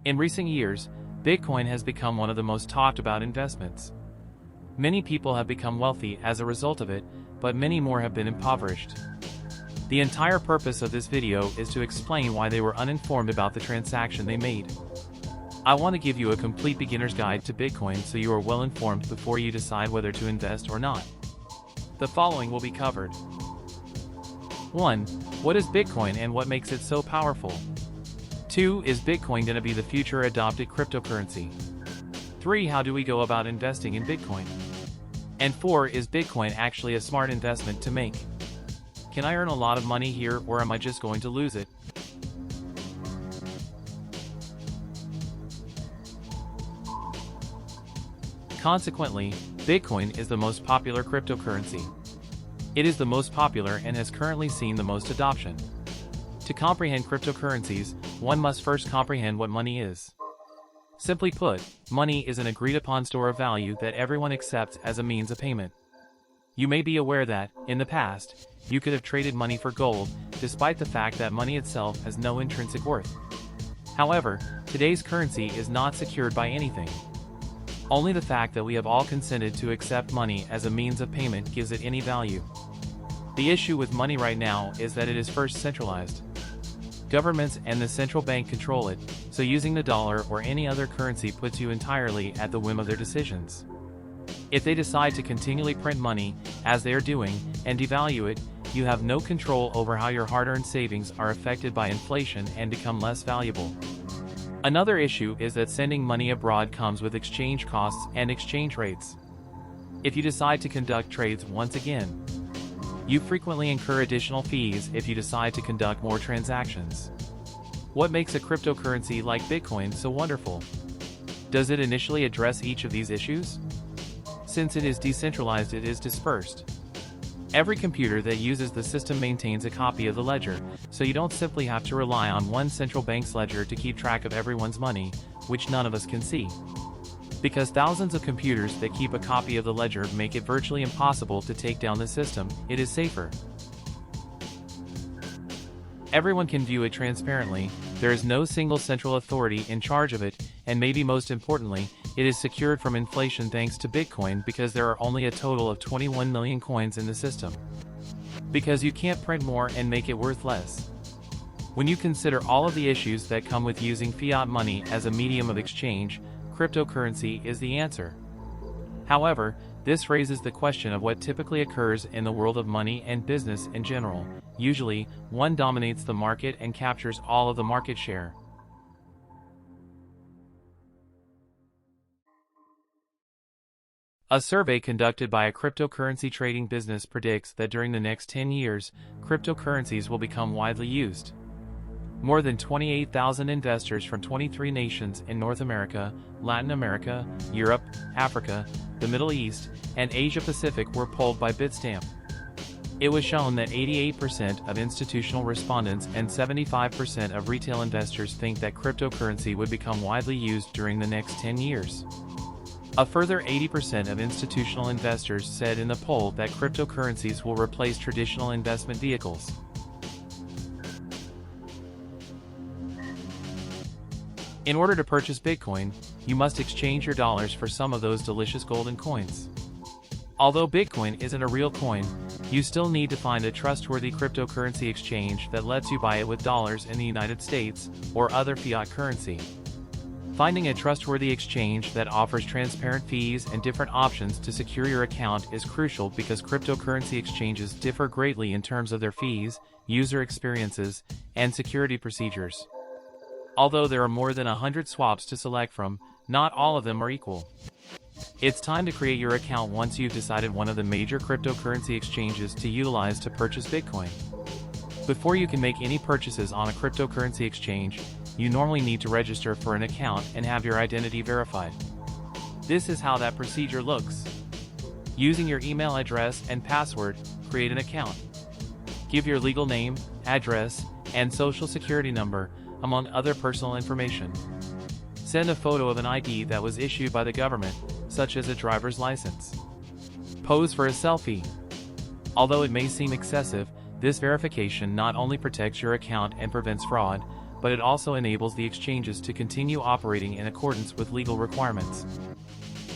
In recent years, Bitcoin has become one of the most talked about investments. Many people have become wealthy as a result of it, but many more have been impoverished. The entire purpose of this video is to explain why they were uninformed about the transaction they made. I want to give you a complete beginner's guide to Bitcoin so you are well informed before you decide whether to invest or not. The following will be covered. 1. What is Bitcoin and what makes it so powerful? 2. Is Bitcoin going to be the future adopted cryptocurrency? 3. How do we go about investing in Bitcoin? And 4. Is Bitcoin actually a smart investment to make? Can I earn a lot of money here, or am I just going to lose it? Consequently, Bitcoin is the most popular cryptocurrency. It is the most popular and has currently seen the most adoption. To comprehend cryptocurrencies, one must first comprehend what money is. Simply put, money is an agreed-upon store of value that everyone accepts as a means of payment. You may be aware that, in the past, you could have traded money for gold, despite the fact that money itself has no intrinsic worth. However, today's currency is not secured by anything. Only the fact that we have all consented to accept money as a means of payment gives it any value. The issue with money right now is that it is first centralized. Governments and the central bank control it, so using the dollar or any other currency puts you entirely at the whim of their decisions. If they decide to continually print money, as they are doing, and devalue it, you have no control over how your hard-earned savings are affected by inflation and become less valuable. Another issue is that sending money abroad comes with exchange costs and exchange rates. If you decide to conduct trades once again, you frequently incur additional fees if you decide to conduct more transactions. What makes a cryptocurrency like Bitcoin so wonderful? Does it initially address each of these issues? Since it is decentralized, it is dispersed. Every computer that uses the system maintains a copy of the ledger, so you don't simply have to rely on one central bank's ledger to keep track of everyone's money, which none of us can see. Because thousands of computers that keep a copy of the ledger make it virtually impossible to take down the system, it is safer. Everyone can view it transparently, there is no single central authority in charge of it, and maybe most importantly, it is secured from inflation thanks to Bitcoin because there are only a total of 21 million coins in the system. Because you can't print more and make it worth less. When you consider all of the issues that come with using fiat money as a medium of exchange, cryptocurrency is the answer. However, this raises the question of what typically occurs in the world of money and business in general. Usually, one dominates the market and captures all of the market share. A survey conducted by a cryptocurrency trading business predicts that during the next 10 years, cryptocurrencies will become widely used. More than 28,000 investors from 23 nations in North America, Latin America, Europe, Africa, the Middle East, and Asia Pacific were polled by Bitstamp. It was shown that 88% of institutional respondents and 75% of retail investors think that cryptocurrency would become widely used during the next 10 years. A further 80% of institutional investors said in the poll that cryptocurrencies will replace traditional investment vehicles. In order to purchase Bitcoin, you must exchange your dollars for some of those delicious golden coins. Although Bitcoin isn't a real coin, you still need to find a trustworthy cryptocurrency exchange that lets you buy it with dollars in the United States or other fiat currency. Finding a trustworthy exchange that offers transparent fees and different options to secure your account is crucial because cryptocurrency exchanges differ greatly in terms of their fees, user experiences, and security procedures. Although there are more than 100 swaps to select from, not all of them are equal. It's time to create your account once you've decided one of the major cryptocurrency exchanges to utilize to purchase Bitcoin. Before you can make any purchases on a cryptocurrency exchange, you normally need to register for an account and have your identity verified. This is how that procedure looks. Using your email address and password, create an account. Give your legal name, address, and social security number, among other personal information. Send a photo of an ID that was issued by the government, such as a driver's license. Pose for a selfie. Although it may seem excessive, this verification not only protects your account and prevents fraud, but it also enables the exchanges to continue operating in accordance with legal requirements.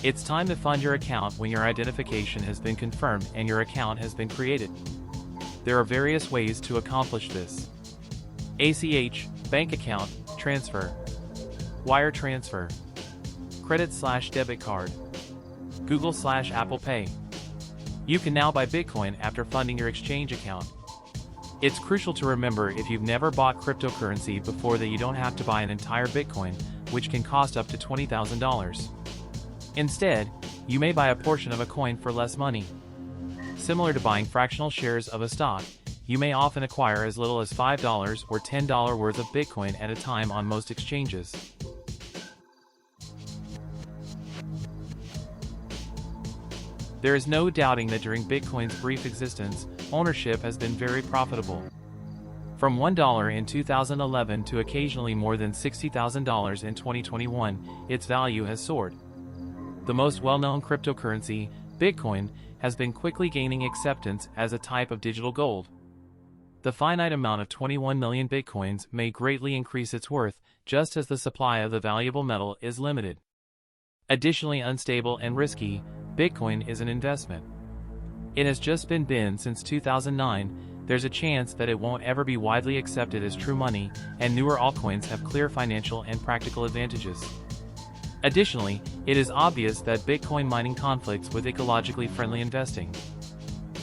It's time to fund your account when your identification has been confirmed and your account has been created. There are various ways to accomplish this. ACH, bank account, transfer, wire transfer, credit/debit card, Google/Apple Pay. You can now buy Bitcoin after funding your exchange account. It's crucial to remember if you've never bought cryptocurrency before that you don't have to buy an entire Bitcoin, which can cost up to $20,000. Instead, you may buy a portion of a coin for less money. Similar to buying fractional shares of a stock, you may often acquire as little as $5 or $10 worth of Bitcoin at a time on most exchanges. There is no doubting that during Bitcoin's brief existence, ownership has been very profitable. From $1 in 2011 to occasionally more than $60,000 in 2021, its value has soared. The most well-known cryptocurrency, Bitcoin, has been quickly gaining acceptance as a type of digital gold. The finite amount of 21 million Bitcoins may greatly increase its worth, just as the supply of the valuable metal is limited. Additionally unstable and risky, Bitcoin is an investment. It has just been since 2009, there's a chance that it won't ever be widely accepted as true money, and newer altcoins have clear financial and practical advantages. Additionally, it is obvious that Bitcoin mining conflicts with ecologically friendly investing.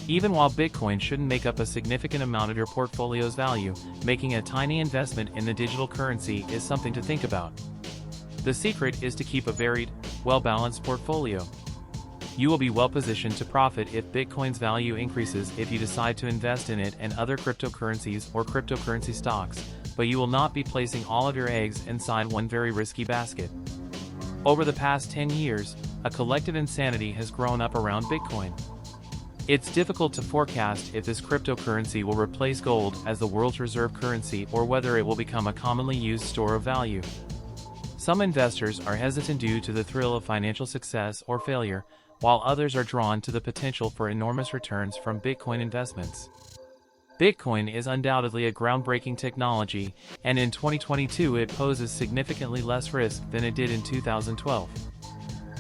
Even while Bitcoin shouldn't make up a significant amount of your portfolio's value, making a tiny investment in the digital currency is something to think about. The secret is to keep a varied, well-balanced portfolio. You will be well-positioned to profit if Bitcoin's value increases if you decide to invest in it and other cryptocurrencies or cryptocurrency stocks, but you will not be placing all of your eggs inside one very risky basket. Over the past 10 years, a collective insanity has grown up around Bitcoin. It's difficult to forecast if this cryptocurrency will replace gold as the world's reserve currency or whether it will become a commonly used store of value. Some investors are hesitant due to the thrill of financial success or failure, while others are drawn to the potential for enormous returns from Bitcoin investments. Bitcoin is undoubtedly a groundbreaking technology, and in 2022 it poses significantly less risk than it did in 2012.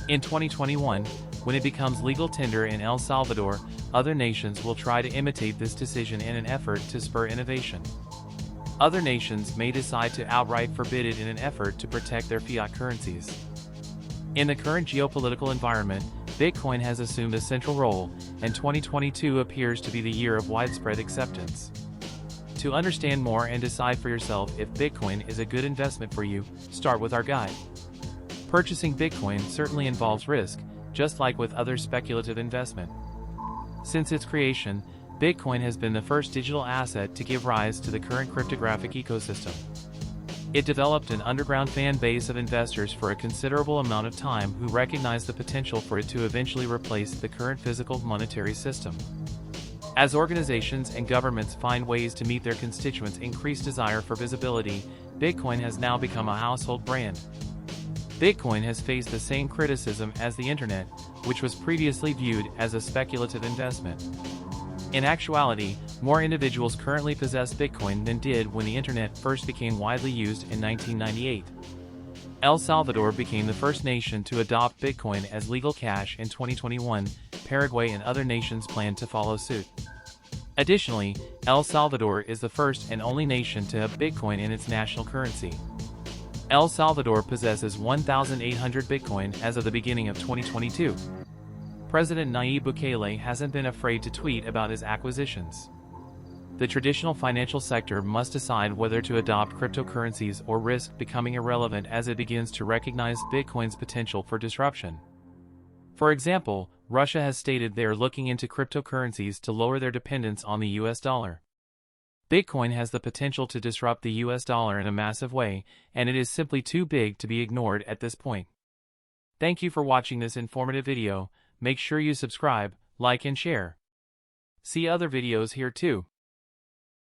In 2021, when it becomes legal tender in El Salvador, other nations will try to imitate this decision in an effort to spur innovation. Other nations may decide to outright forbid it in an effort to protect their fiat currencies. In the current geopolitical environment, Bitcoin has assumed a central role, and 2022 appears to be the year of widespread acceptance. To understand more and decide for yourself if Bitcoin is a good investment for you, start with our guide. Purchasing Bitcoin certainly involves risk, just like with other speculative investment. Since its creation, Bitcoin has been the first digital asset to give rise to the current cryptographic ecosystem. It developed an underground fan base of investors for a considerable amount of time who recognized the potential for it to eventually replace the current physical monetary system. As organizations and governments find ways to meet their constituents' increased desire for visibility, Bitcoin has now become a household brand. Bitcoin has faced the same criticism as the internet, which was previously viewed as a speculative investment. In actuality, more individuals currently possess Bitcoin than did when the internet first became widely used in 1998. El Salvador became the first nation to adopt Bitcoin as legal cash in 2021. Paraguay and other nations plan to follow suit. Additionally, El Salvador is the first and only nation to have Bitcoin in its national currency. El Salvador possesses 1,800 Bitcoin as of the beginning of 2022. President Nayib Bukele hasn't been afraid to tweet about his acquisitions. The traditional financial sector must decide whether to adopt cryptocurrencies or risk becoming irrelevant as it begins to recognize Bitcoin's potential for disruption. For example, Russia has stated they are looking into cryptocurrencies to lower their dependence on the US dollar. Bitcoin has the potential to disrupt the US dollar in a massive way, and it is simply too big to be ignored at this point. Thank you for watching this informative video. Make sure you subscribe, like and share. See other videos here too.